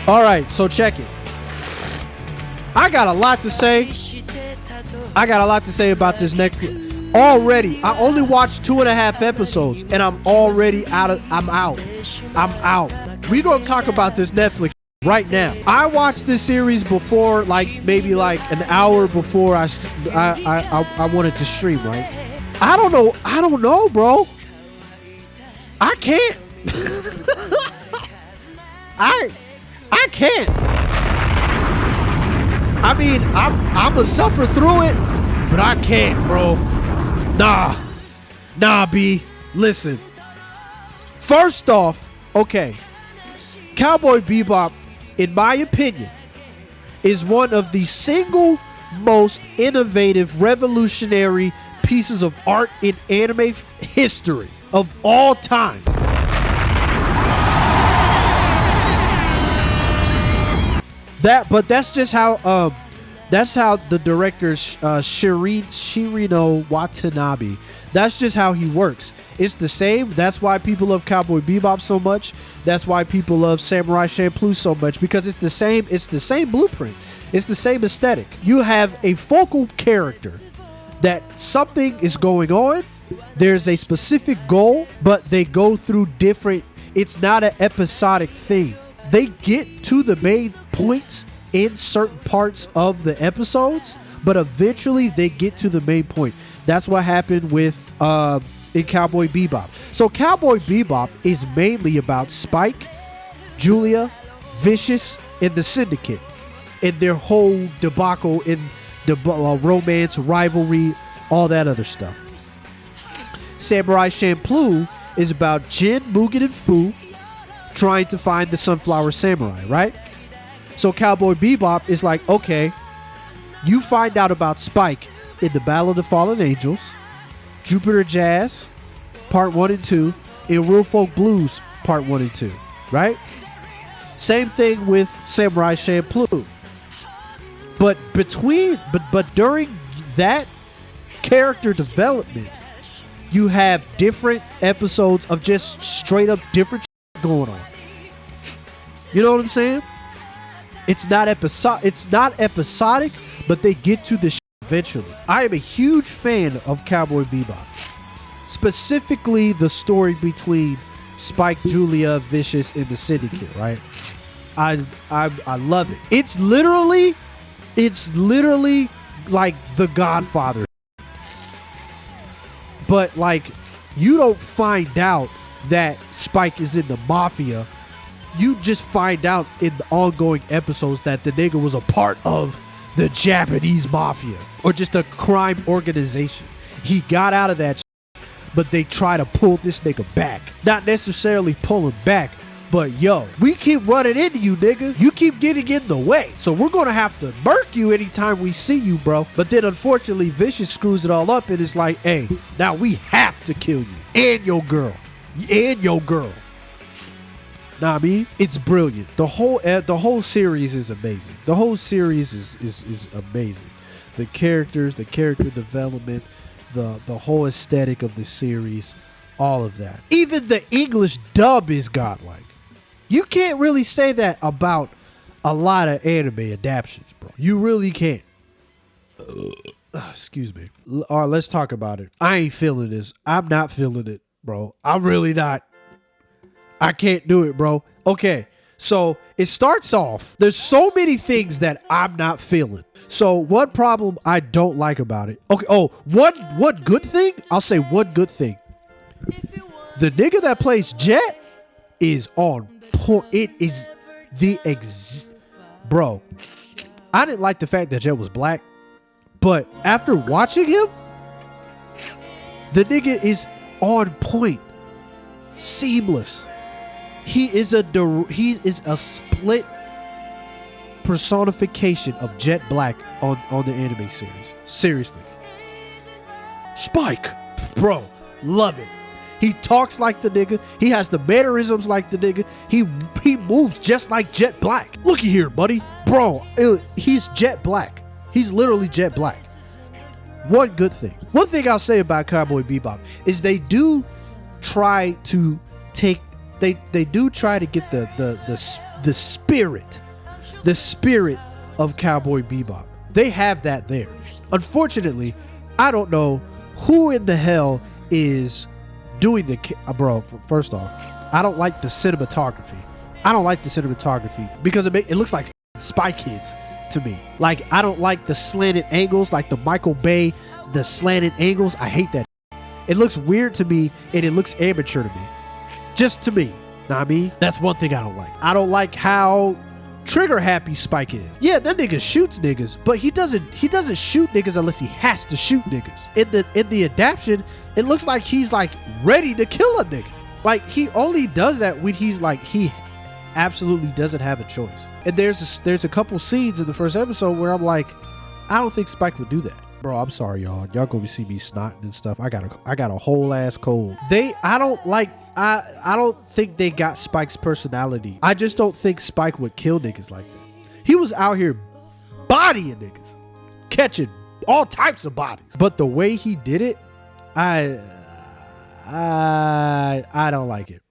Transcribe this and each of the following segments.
All right, so check it. I got a lot to say. I got a lot to say about this Netflix. Already, I only watched 2.5 episodes, and I'm already out. I'm out. We gonna talk about this Netflix right now. I watched this series before, like maybe like an hour before I wanted to stream. Right? I don't know, bro. I can't. I can't. I mean, I'm gonna suffer through it, but I can't, bro. Nah, B. Listen. First off, okay, Cowboy Bebop, in my opinion, is one of the single most innovative, revolutionary pieces of art in anime history of all time. But that's just how the director Shirino Watanabe. That's just how he works. It's the same. That's why people love Cowboy Bebop so much. That's why people love Samurai Champloo so much, because it's the same. It's the same blueprint. It's the same aesthetic. You have a focal character that something is going on. There's a specific goal, but they go through different. It's not an episodic thing. They get to the main points in certain parts of the episodes, but eventually they get to the main point. That's what happened with in Cowboy Bebop. So Cowboy Bebop is mainly about Spike, Julia, Vicious, and the Syndicate, and their whole debacle in the romance, rivalry, all that other stuff. Samurai Champloo is about Jin, Mugen, and Fu trying to find the Sunflower Samurai, right? So Cowboy Bebop is like, okay, you find out about Spike in the Battle of the Fallen Angels, Jupiter Jazz, Part 1 and 2, and Real Folk Blues, Part 1 and 2, right? Same thing with Samurai Champloo. But during that character development, you have different episodes of just straight up different going on. You know what I'm saying? It's not episodic, but they get to the eventually. I am a huge fan of Cowboy Bebop. Specifically the story between Spike, Julia, Vicious, and the Syndicate, right? I love it. It's literally like The Godfather. But like, you don't find out that Spike is in the mafia. You just find out in the ongoing episodes that the nigga was a part of the Japanese mafia or just a crime organization. He got out of that shit, but they try to pull this nigga back. Not necessarily pull him back, but yo, we keep running into you, nigga. You keep getting in the way. So we're going to have to murk you anytime we see you, bro. But then unfortunately, Vicious screws it all up and it's like, hey, now we have to kill you and your girl. Nah, I mean, it's brilliant. The whole series is amazing. The whole series is amazing. The characters, the character development, the whole aesthetic of the series, all of that. Even the English dub is godlike. You can't really say that about a lot of anime adaptions, bro. You really can't. Excuse me. All right, let's talk about it. I ain't feeling this. I'm not feeling it, bro. I'm really not. I can't do it, bro. Okay, so it starts off. There's so many things that I'm not feeling. So one problem I don't like about it. Okay, one good thing. I'll say one good thing. The nigga that plays Jet is on point. It is bro. I didn't like the fact that Jet was black, but after watching him, the nigga is on point, seamless. He is a split personification of Jet Black on the anime series. Seriously. Spike, bro, love it. He talks like the nigga. He has the mannerisms like the nigga. He moves just like Jet Black. Looky here, buddy. Bro, he's Jet Black. He's literally Jet Black. One good thing. One thing I'll say about Cowboy Bebop is they do try to get the the spirit of Cowboy Bebop. They have that there. Unfortunately, I don't know who in the hell is doing bro. First off, I don't like the cinematography. Because it looks like Spy Kids to me. Like, I don't like the slanted angles, like the Michael Bay, the slanted angles. I hate that. It looks weird to me, and it looks amateur to me. Just to me. Know what I mean? That's one thing I don't like. I don't like how trigger happy Spike is. Yeah, that nigga shoots niggas, but he doesn't shoot niggas unless he has to shoot niggas. In the adaption, it looks like he's like ready to kill a nigga. Like, he only does that when he's like, he absolutely doesn't have a choice. And there's a couple scenes in the first episode where I'm like, I don't think Spike would do that. Bro, I'm sorry, y'all. Y'all gonna see me snotting and stuff. I got a whole ass cold. I don't think they got Spike's personality. I just don't think Spike would kill niggas like that. He was out here bodying niggas, catching all types of bodies. But the way he did it, I don't like it.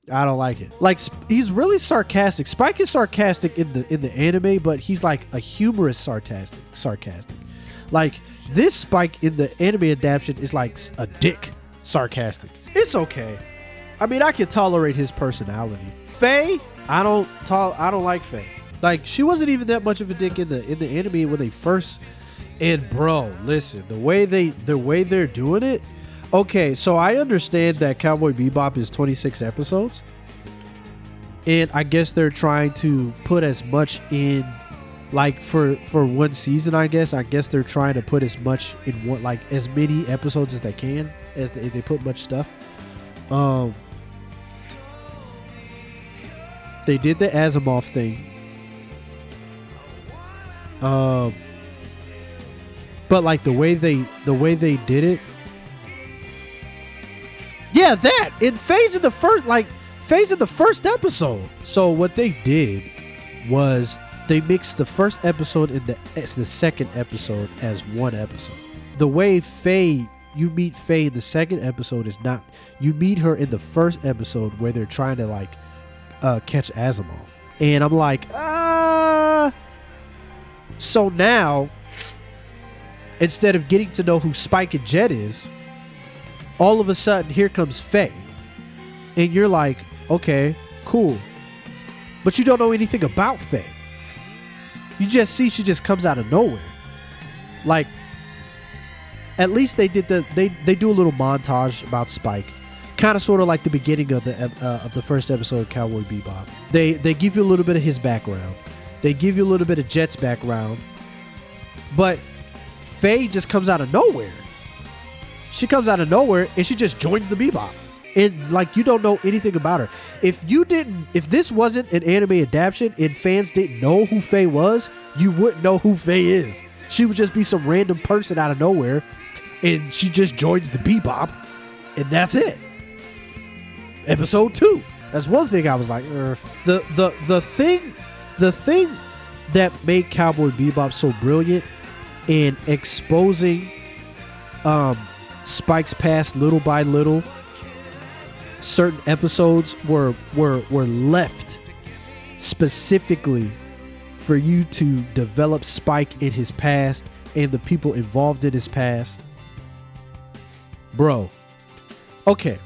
I don't like it. Like, he's really sarcastic. Spike is sarcastic in the anime, but he's like a humorous sarcastic. Like, this Spike in the anime adaptation is like a dick sarcastic. It's okay. I mean, I can tolerate his personality. Faye, I don't like Faye. Like, she wasn't even that much of a dick in the anime when they first. And bro, listen, the way they're doing it. Okay, so I understand that Cowboy Bebop is 26 episodes, and I guess they're trying to put as much in, like, for one season. I guess they're trying to put as much in one, like, as many episodes as they can, as they put much stuff. They did the Asimov thing, but like the way they did it. Yeah, that in phase of the first episode. So what they did was they mixed the first episode and the second episode as one episode. The way you meet Faye in the second episode is not, you meet her in the first episode where they're trying to like catch Asimov. And I'm like, so now instead of getting to know who Spike and Jet is, all of a sudden, here comes Faye. And you're like, okay, cool. But you don't know anything about Faye. You just see she just comes out of nowhere. Like, at least they did they do a little montage about Spike. Kind of sort of like the beginning of the first episode of Cowboy Bebop. They give you a little bit of his background. They give you a little bit of Jet's background. But Faye just comes out of nowhere. She comes out of nowhere and she just joins the Bebop. And like, you don't know anything about her. If this wasn't an anime adaptation and fans didn't know who Faye was, you wouldn't know who Faye is. She would just be some random person out of nowhere and she just joins the Bebop and that's it. Episode 2. That's one thing I was like, the thing that made Cowboy Bebop so brilliant in exposing Spike's past little by little. Certain episodes were left specifically for you to develop Spike in his past and the people involved in his past. Bro. Okay.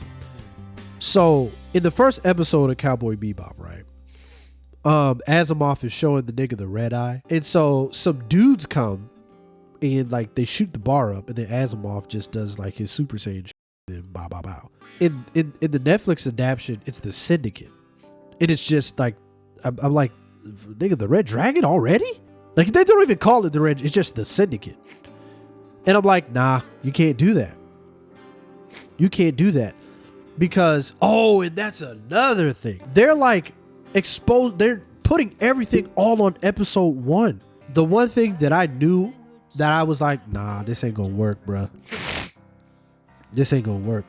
So in the first episode of Cowboy Bebop, right? Asimov is showing the nigga the red eye. And so some dudes come and like they shoot the bar up and then Asimov just does like his Super Saiyan shit and bow bow bow. In the Netflix adaptation, it's the Syndicate. And it's just like I'm like, nigga, the Red Dragon already? Like, they don't even call it the Red, it's just the Syndicate. And I'm like, nah, you can't do that. You can't do that. Because, and that's another thing. They're like they're putting everything all on episode 1. The one thing that I knew that I was like, nah, this ain't gonna work, bruh. This ain't gonna work.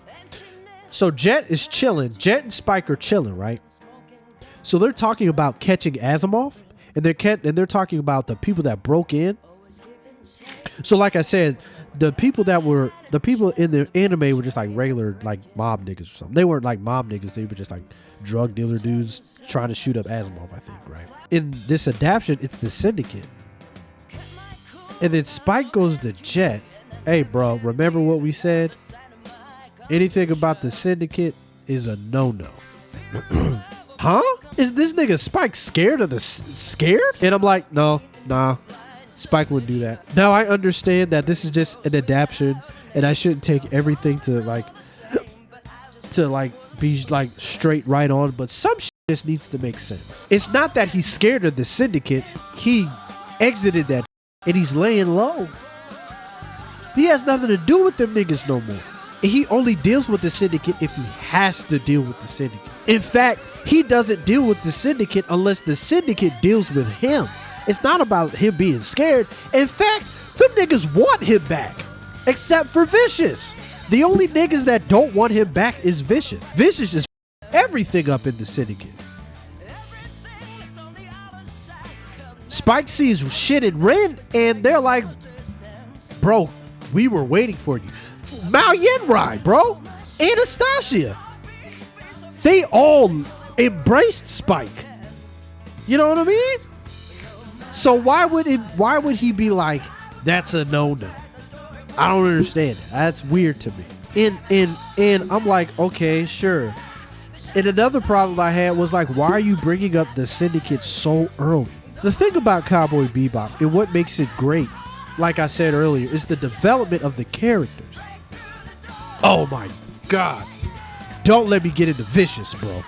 So Jet is chilling. Jet and Spike are chilling, right? So they're talking about catching Asimov, and they're talking about the people that broke in. So like I said, the people in the anime were just like regular like mob niggas or something. They weren't like mob niggas. They were just like drug dealer dudes trying to shoot up Asimov, I think, right? In this adaptation, it's the Syndicate. And then Spike goes to Jet. Hey, bro, remember what we said? Anything about the Syndicate is a no-no. Huh? Is this nigga Spike scared of the scared? And I'm like, nah, Spike wouldn't do that. Now I understand that this is just an adaptation, and I shouldn't take everything to be like straight right on, but some shit just needs to make sense. It's not that he's scared of the Syndicate. He exited that and he's laying low. He has nothing to do with them niggas no more. And he only deals with the Syndicate if he has to deal with the Syndicate. In fact, he doesn't deal with the Syndicate unless the Syndicate deals with him. It's not about him being scared. In fact, them niggas want him back. Except for Vicious. The only niggas that don't want him back is Vicious. Vicious is everything up in the Syndicate. Spike sees shit in Ren and they're like, bro, we were waiting for you. Mao Yenrai, bro. Anastasia. They all embraced Spike. You know what I mean? So why would he be like, that's a no-no? I don't understand it. That's weird to me. And I'm like, okay, sure. And another problem I had was like, why are you bringing up the Syndicate so early? The thing about Cowboy Bebop and what makes it great, like I said earlier, is the development of the characters. Oh my God. Don't let me get into Vicious, bro.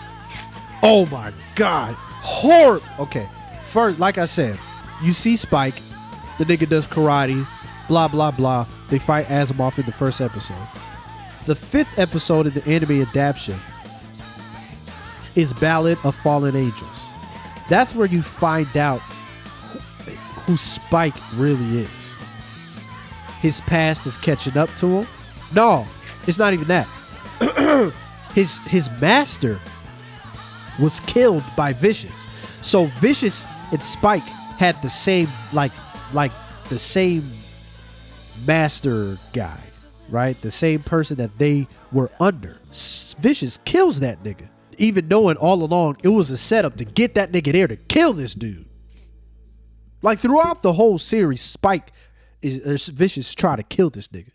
Oh my God. Horrible. Okay. First, like I said, you see Spike. The nigga does karate. Blah, blah, blah. They fight Asimov in the first episode. The 5th episode in the anime adaptation is Ballad of Fallen Angels. That's where you find out who Spike really is. His past is catching up to him. No, it's not even that. His master was killed by Vicious. So Vicious and Spike had the same like the same master guy, right? The same person that they were under. Vicious kills that nigga, even knowing all along it was a setup to get that nigga there to kill this dude. Like throughout the whole series, Vicious try to kill this nigga.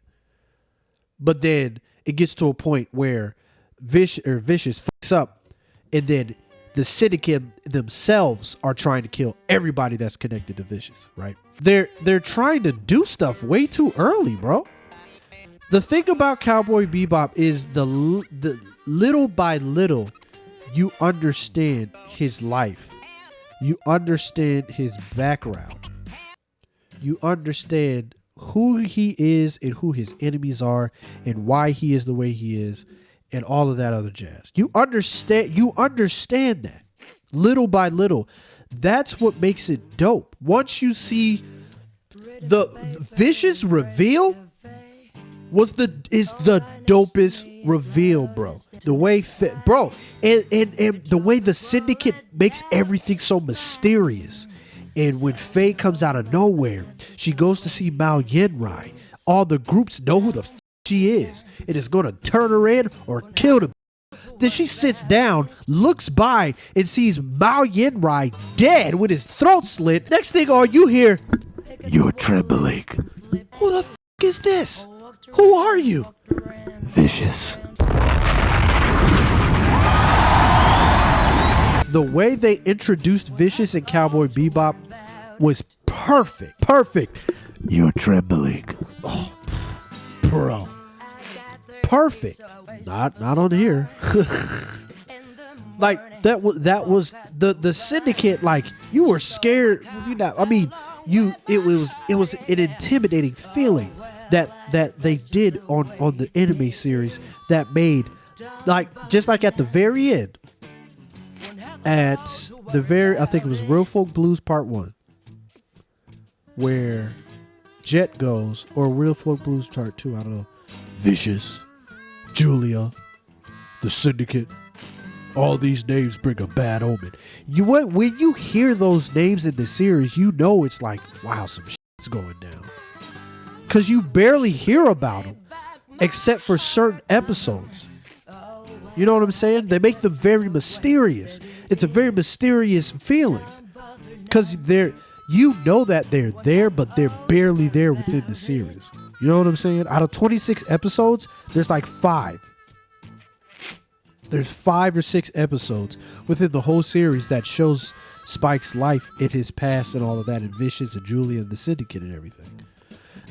But then it gets to a point where Vicious fucks up, and then the Syndicate themselves are trying to kill everybody that's connected to Vicious, right? They're trying to do stuff way too early, bro. The thing about Cowboy Bebop is the little by little you understand his life. You understand his background. You understand who he is and who his enemies are and why he is the way he is and all of that other jazz. You understand that little by little. That's what makes it dope. Once you see the Vicious reveal is the dopest reveal, bro. The way bro, and the way the Syndicate makes everything so mysterious. And when Faye comes out of nowhere, she goes to see Mao Yenrai. All the groups know who the she is. It is going to turn her in or kill them. Then she sits down, looks by, and sees Mao Yenrai dead with his throat slit. Next thing all you hear, you're trembling. Who the is this? Who are you? Vicious. The way they introduced Vicious in Cowboy Bebop was perfect. Perfect. You're trembling. Oh, bro. Perfect. Not on here. Like that was the Syndicate. Like you were scared. You know, I mean, it was an intimidating feeling that they did on the anime series that made just like at the very end. I think it was Real Folk Blues Part 1, where Jet goes, or Real Folk Blues Part 2, I don't know. Vicious, Julia, the Syndicate, all these names bring a bad omen. When you hear those names in the series, you know it's like, wow, some shit's going down. because you barely hear about them except for certain episodes. You know what I'm saying? They make them very mysterious. It's a very mysterious feeling because you know that they're there, but they're barely there within the series. You know what I'm saying? Out of 26 episodes, there's like 5. There's 5 or 6 episodes within the whole series that shows Spike's life in his past and all of that, and Vicious and Julia and the Syndicate and everything.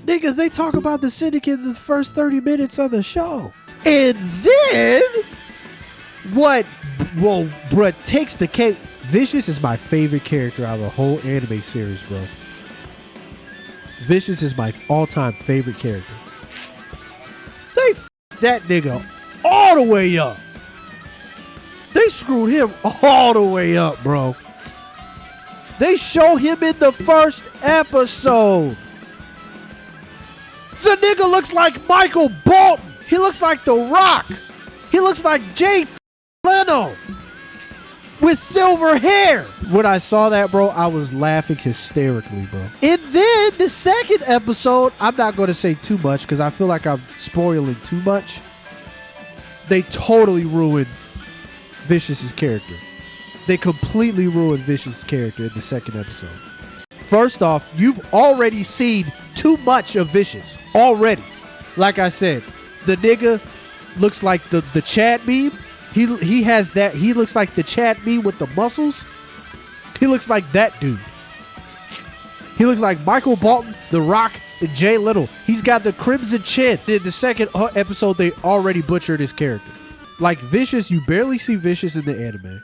Niggas, they talk about the Syndicate in the first 30 minutes of the show. And then, bruh, takes the cake. Vicious is my favorite character out of the whole anime series, bro. Vicious is my all-time favorite character. They that nigga all the way up. They screwed him all the way up, bro. They show him in the first episode. The nigga looks like Michael Bolton. He looks like The Rock. He looks like Jay Leno with silver hair. When I saw that, bro, I was laughing hysterically, bro. And then the second episode, I'm not going to say too much because I feel like I'm spoiling too much. They totally ruined Vicious's character. They completely ruined Vicious's character in the second episode. First off, you've already seen too much of Vicious already. Like I said, the nigga looks like the Chad meme. He has that. He looks like the Chad meme with the muscles. He looks like that dude. He looks like Michael Bolton, The Rock, and Jay Little. He's got the crimson chin. In the second episode, they already butchered his character. Like Vicious, you barely see Vicious in the anime.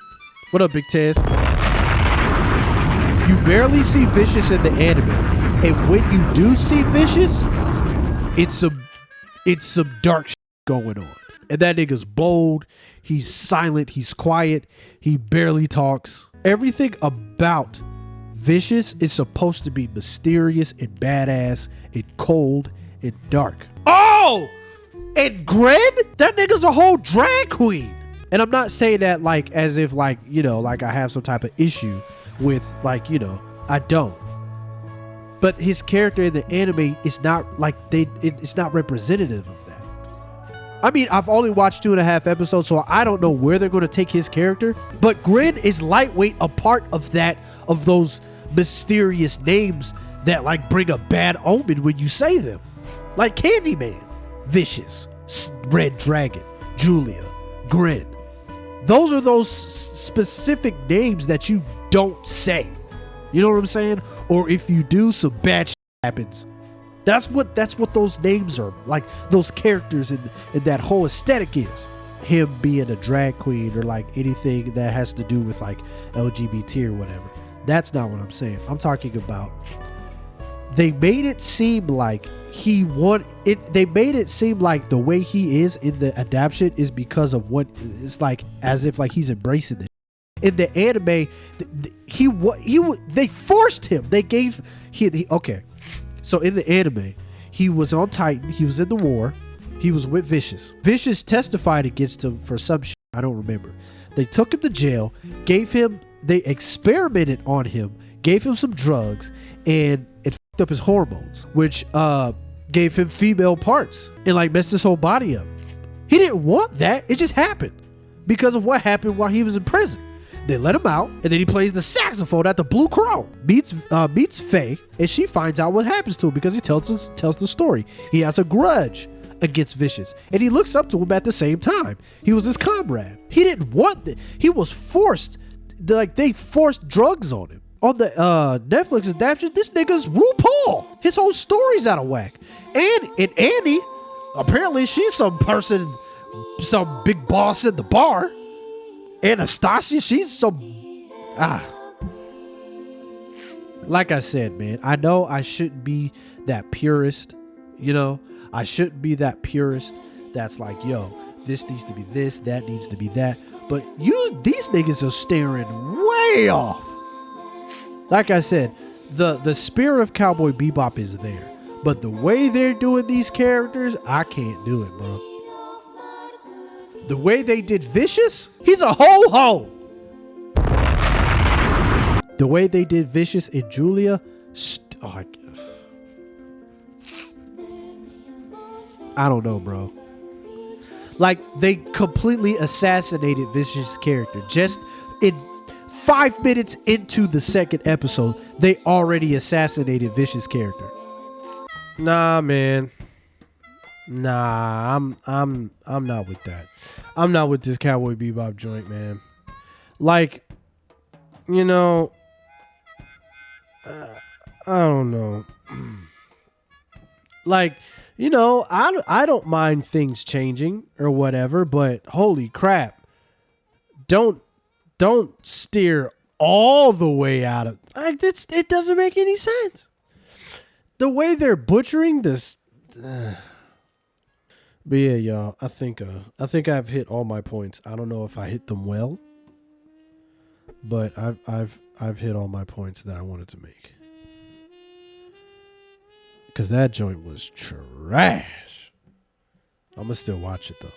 What up, Big Tez? You barely see Vicious in the anime. And when you do see Vicious, it's some dark shit going on. And that nigga's bold. He's silent. He's quiet. He barely talks. Everything about Vicious is supposed to be mysterious and badass and cold and dark. Oh! And Gren? That nigga's a whole drag queen. And I'm not saying that like as if like, you know, like I have some type of issue with like, you know, I don't. But his character in the anime is not like it's not representative of that. I mean, I've only watched 2.5 episodes, so I don't know where they're going to take his character. But Grin is lightweight, a part of that, of those mysterious names that like bring a bad omen when you say them. Like Candyman, Vicious, Red Dragon, Julia, Grin. Those are those specific names that you don't say. You know what I'm saying? Or if you do, some bad shit happens. That's what those names are like. Those characters in that whole aesthetic is. Him being a drag queen or like anything that has to do with like LGBT or whatever. That's not what I'm saying. I'm talking about they made it seem like he won it. They made it seem like the way he is in the adaption is because of what it's like, as if like he's embracing this. In the anime, they forced him. They gave okay. So in the anime, he was on Titan. He was in the war. He was with Vicious. Vicious testified against him for some shit. I don't remember. They took him to jail, they experimented on him, gave him some drugs, and it fucked up his hormones, which gave him female parts and like messed his whole body up. He didn't want that. It just happened because of what happened while he was in prison. They let him out, and then he plays the saxophone at the Blue Crow. Meets Faye, and she finds out what happens to him because he tells the story. He has a grudge against Vicious, and he looks up to him at the same time. He was his comrade. He didn't want that. He was forced. Like they forced drugs on him. On the Netflix adaptation, this nigga's RuPaul. His whole story's out of whack. And Annie, apparently she's some person, some big boss at the bar. Anastasia, she's some like I said, man, I know I shouldn't be that purist, you know. I shouldn't be that purist that's like, yo, this needs to be this, that needs to be that. But these niggas are staring way off. Like I said, the spirit of Cowboy Bebop is there, but the way they're doing these characters, I can't do it, bro. The way they did Vicious, he's a ho-ho. The way they did Vicious and Julia, I don't know, bro. Like, they completely assassinated Vicious' character. Just in 5 minutes into the second episode, they already assassinated Vicious' character. Nah, man. Nah, I'm not with that. I'm not with this Cowboy Bebop joint, man. Like, you know, I don't know. Like, you know, I don't mind things changing or whatever, but holy crap. Don't steer all the way out of like it doesn't make any sense. The way they're butchering this but yeah, y'all, I think I've hit all my points. I don't know if I hit them well, but I've hit all my points that I wanted to make. Cause that joint was trash. I'm gonna still watch it though.